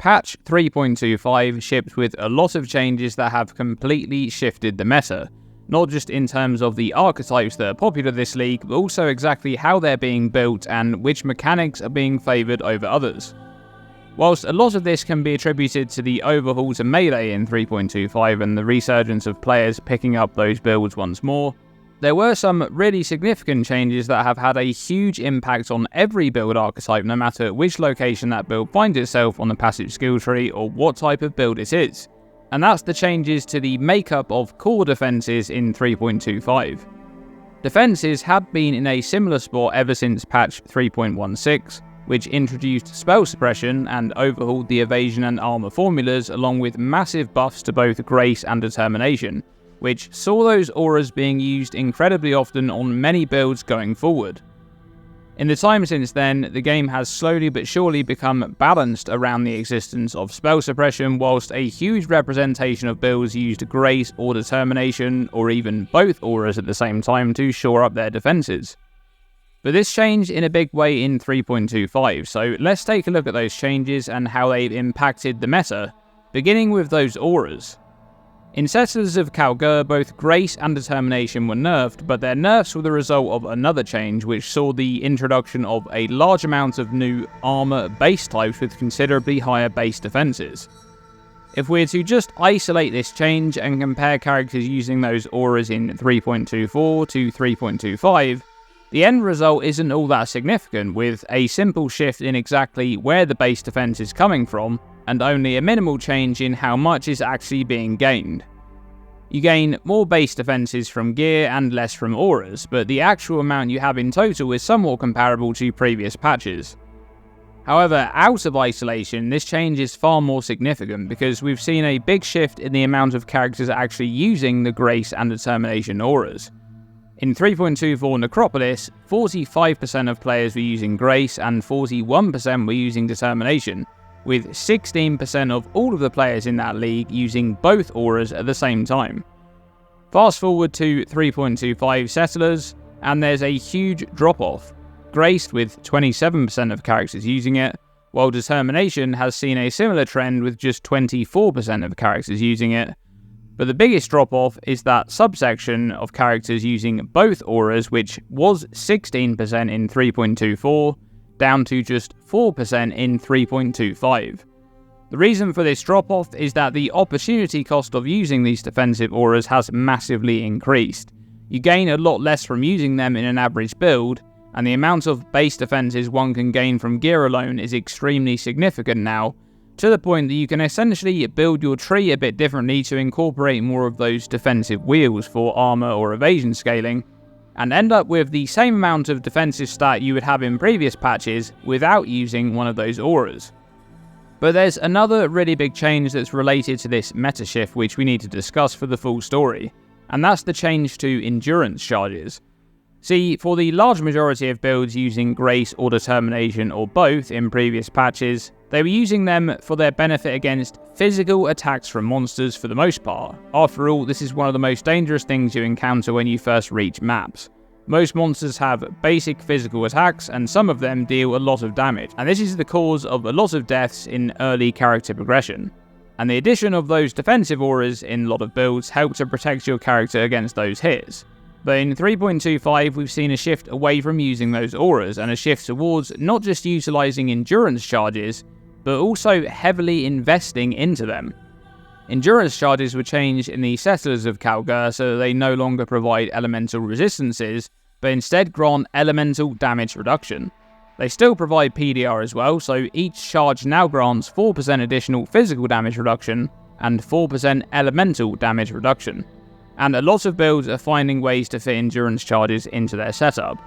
patch 3.25 shipped with a lot of changes that have completely shifted the meta, not just in terms of the archetypes that are popular this league, but also exactly how they're being built and which mechanics are being favoured over others. Whilst a lot of this can be attributed to the overhaul to melee in 3.25 and the resurgence of players picking up those builds once more, there were some really significant changes that have had a huge impact on every build archetype no matter which location that build finds itself on the passive skill tree or what type of build it is. And that's the changes to the makeup of core defenses in 3.25. Defenses had been in a similar spot ever since patch 3.16, which introduced spell suppression and overhauled the evasion and armor formulas along with massive buffs to both grace and determination, which saw those auras being used incredibly often on many builds going forward. In the time since then, the game has slowly but surely become balanced around the existence of spell suppression, whilst a huge representation of builds used grace or determination, or even both auras at the same time to shore up their defenses. But this changed in a big way in 3.25, so let's take a look at those changes and how they've impacted the meta, beginning with those auras. In Settlers of Kalguur, both Grace and Determination were nerfed, but their nerfs were the result of another change which saw the introduction of a large amount of new armor base types with considerably higher base defenses. If we're to just isolate this change and compare characters using those auras in 3.24 to 3.25, the end result isn't all that significant, with a simple shift in exactly where the base defense is coming from, and only a minimal change in how much is actually being gained. You gain more base defenses from gear and less from auras, but the actual amount you have in total is somewhat comparable to previous patches. However, out of isolation, this change is far more significant because we've seen a big shift in the amount of characters actually using the Grace and Determination auras. In 3.24 Necropolis, 45% of players were using Grace and 41% were using Determination, with 16% of all of the players in that league using both auras at the same time. Fast forward to 3.25 Settlers, and there's a huge drop-off, Grace with 27% of characters using it, while Determination has seen a similar trend with just 24% of characters using it. But the biggest drop-off is that subsection of characters using both auras, which was 16% in 3.24, down to just 4% in 3.25. The reason for this drop-off is that the opportunity cost of using these defensive auras has massively increased. You gain a lot less from using them in an average build, and the amount of base defenses one can gain from gear alone is extremely significant now, to the point that you can essentially build your tree a bit differently to incorporate more of those defensive wheels for armor or evasion scaling, and end up with the same amount of defensive stat you would have in previous patches without using one of those auras. But there's another really big change that's related to this meta shift which we need to discuss for the full story, and that's the change to endurance charges. See, for the large majority of builds using Grace or Determination or both in previous patches, they were using them for their benefit against physical attacks from monsters for the most part. After all, this is one of the most dangerous things you encounter when you first reach maps. Most monsters have basic physical attacks, and some of them deal a lot of damage, and this is the cause of a lot of deaths in early character progression. And the addition of those defensive auras in a lot of builds help to protect your character against those hits. But in 3.25 we've seen a shift away from using those auras, and a shift towards not just utilising endurance charges, but also heavily investing into them. Endurance charges were changed in the Settlers of Kalguur so that they no longer provide elemental resistances, but instead grant elemental damage reduction. They still provide PDR as well, so each charge now grants 4% additional physical damage reduction and 4% elemental damage reduction. And a lot of builds are finding ways to fit endurance charges into their setup.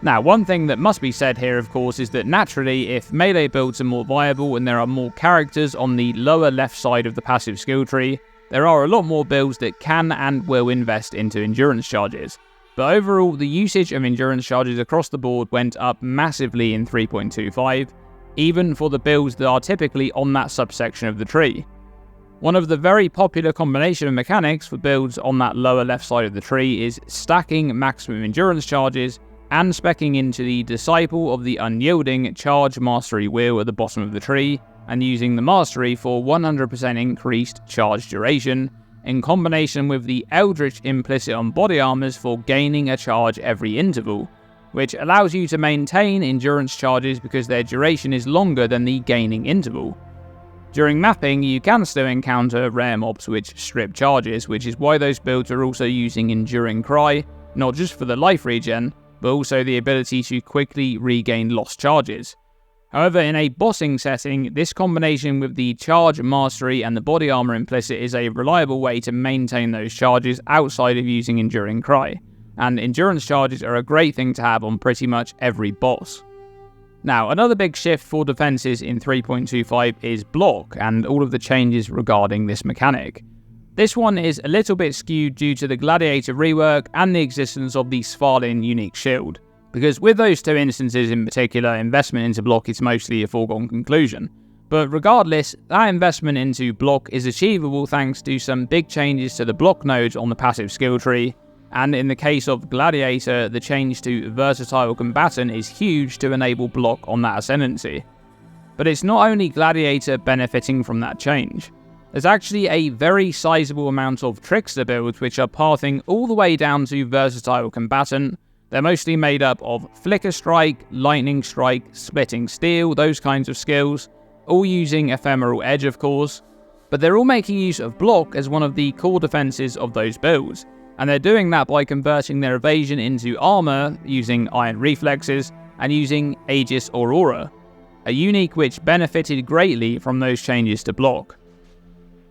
Now, one thing that must be said here, of course, is that naturally, if melee builds are more viable and there are more characters on the lower left side of the passive skill tree, there are a lot more builds that can and will invest into endurance charges. But overall, the usage of endurance charges across the board went up massively in 3.25, even for the builds that are typically on that subsection of the tree. One of the very popular combination of mechanics for builds on that lower left side of the tree is stacking maximum endurance charges and speccing into the Disciple of the Unyielding Charge Mastery wheel at the bottom of the tree, and using the Mastery for 100% increased charge duration, in combination with the Eldritch implicit on body armors for gaining a charge every interval, which allows you to maintain endurance charges because their duration is longer than the gaining interval. During mapping, you can still encounter rare mobs which strip charges, which is why those builds are also using Enduring Cry, not just for the life regen, but also the ability to quickly regain lost charges. However, in a bossing setting, this combination with the charge mastery and the body armor implicit is a reliable way to maintain those charges outside of using Enduring Cry, and endurance charges are a great thing to have on pretty much every boss. Now, another big shift for defenses in 3.25 is block and all of the changes regarding this mechanic. This one is a little bit skewed due to the Gladiator rework and the existence of the Svalin unique shield, because with those two instances in particular, investment into block is mostly a foregone conclusion. But regardless, that investment into block is achievable thanks to some big changes to the block nodes on the passive skill tree, and in the case of Gladiator, the change to Versatile Combatant is huge to enable block on that ascendancy. But it's not only Gladiator benefiting from that change. There's actually a very sizable amount of Trickster builds which are pathing all the way down to Versatile Combatant. They're mostly made up of Flicker Strike, Lightning Strike, Splitting Steel, those kinds of skills, all using Ephemeral Edge of course, but they're all making use of block as one of the core defenses of those builds, and they're doing that by converting their evasion into armor using Iron Reflexes and using Aegis Aurora, a unique which benefited greatly from those changes to block.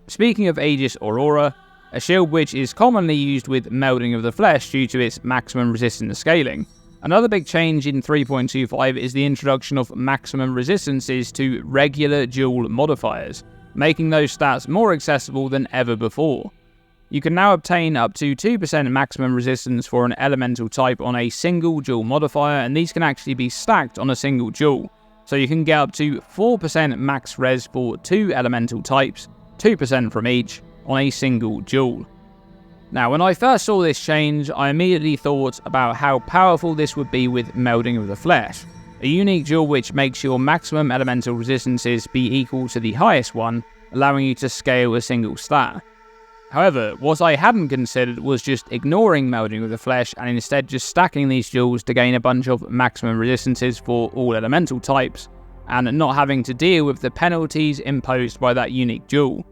Speaking of Aegis Aurora, a shield which is commonly used with Melding of the Flesh due to its maximum resistance scaling. Another big change in 3.25 is the introduction of maximum resistances to regular dual modifiers, making those stats more accessible than ever before. You can now obtain up to 2% maximum resistance for an elemental type on a single dual modifier, and these can actually be stacked on a single dual. So you can get up to 4% max res for 2 elemental types, 2% from each, on a single dual. Now, when I first saw this change, I immediately thought about how powerful this would be with Melding of the Flesh, a unique dual which makes your maximum elemental resistances be equal to the highest one, allowing you to scale a single stat. However, what I hadn't considered was just ignoring Melding of the Flesh and instead just stacking these duals to gain a bunch of maximum resistances for all elemental types, and not having to deal with the penalties imposed by that unique dual.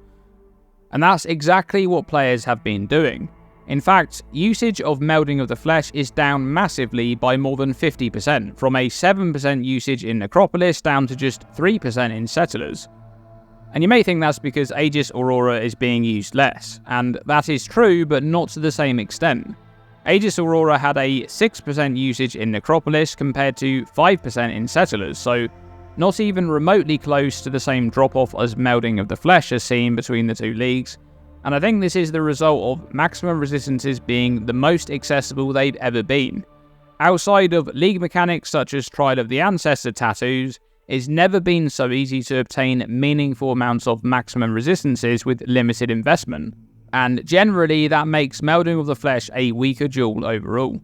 And that's exactly what players have been doing. In fact, usage of Melding of the Flesh is down massively by more than 50%, from a 7% usage in Necropolis down to just 3% in Settlers. And you may think that's because Aegis Aurora is being used less, and that is true, but not to the same extent. Aegis Aurora had a 6% usage in Necropolis compared to 5% in Settlers, so not even remotely close to the same drop-off as Melding of the Flesh has seen between the two leagues, and I think this is the result of maximum resistances being the most accessible they've ever been. Outside of league mechanics such as Trial of the Ancestor tattoos, it's never been so easy to obtain meaningful amounts of maximum resistances with limited investment, and generally that makes Melding of the Flesh a weaker dual overall.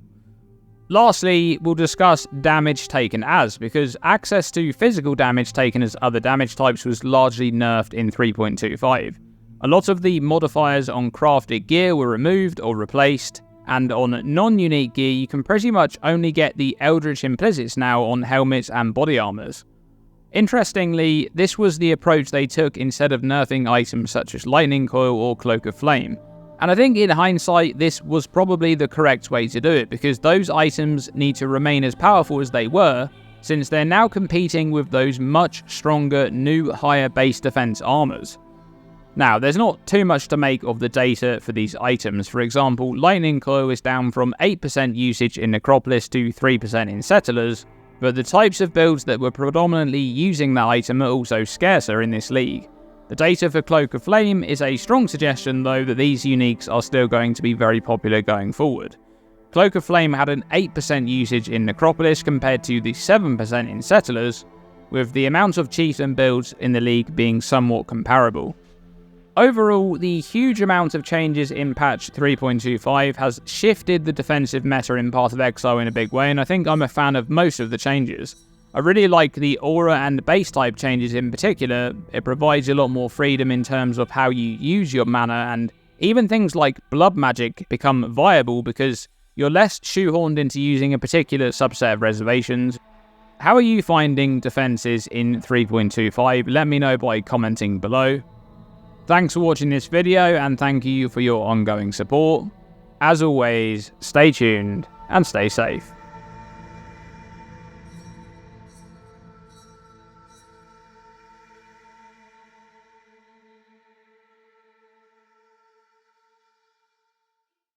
Lastly, we'll discuss damage taken as, because access to physical damage taken as other damage types was largely nerfed in 3.25. A lot of the modifiers on crafted gear were removed or replaced, and on non-unique gear you can pretty much only get the Eldritch implicits now on helmets and body armors. Interestingly, this was the approach they took instead of nerfing items such as Lightning Coil or Cloak of Flame. And I think in hindsight, this was probably the correct way to do it, because those items need to remain as powerful as they were, since they're now competing with those much stronger new higher base defense armors. Now, there's not too much to make of the data for these items. For example, Lightning Coil is down from 8% usage in Necropolis to 3% in Settlers, but the types of builds that were predominantly using that item are also scarcer in this league. The data for Cloak of Flame is a strong suggestion though that these uniques are still going to be very popular going forward. Cloak of Flame had an 8% usage in Necropolis compared to the 7% in Settlers, with the amount of chieftain builds in the league being somewhat comparable. Overall, the huge amount of changes in patch 3.25 has shifted the defensive meta in Path of Exile in a big way, and I think I'm a fan of most of the changes. I really like the aura and base type changes in particular. It provides a lot more freedom in terms of how you use your mana, and even things like blood magic become viable because you're less shoehorned into using a particular subset of reservations. How are you finding defenses in 3.25? Let me know by commenting below. Thanks for watching this video, and thank you for your ongoing support. As always, stay tuned and stay safe.